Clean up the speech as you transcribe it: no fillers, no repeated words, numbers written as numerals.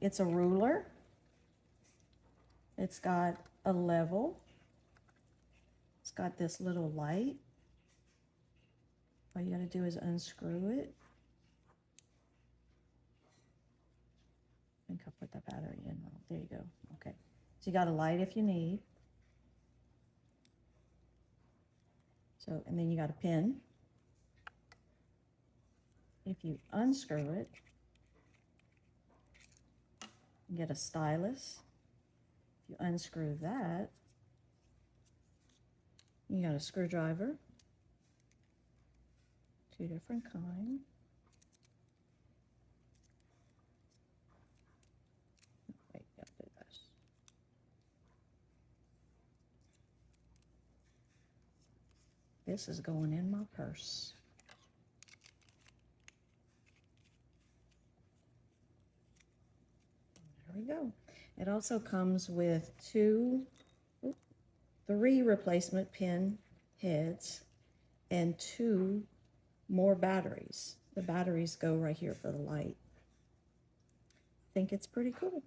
It's a ruler. It's got a level. It's got this little light. All you gotta do is unscrew it. I think I'll put the battery in. Oh, there you go. Okay. So you got a light if you need. So, and then you got a pin. If you unscrew it, you get a stylus. If you unscrew that, you got a screwdriver. Two different kinds. Wait, you gotta do this. This is going in my purse. There we go. It also comes with three replacement pin heads and 2 more batteries. The batteries go right here for the light. I think it's pretty cool.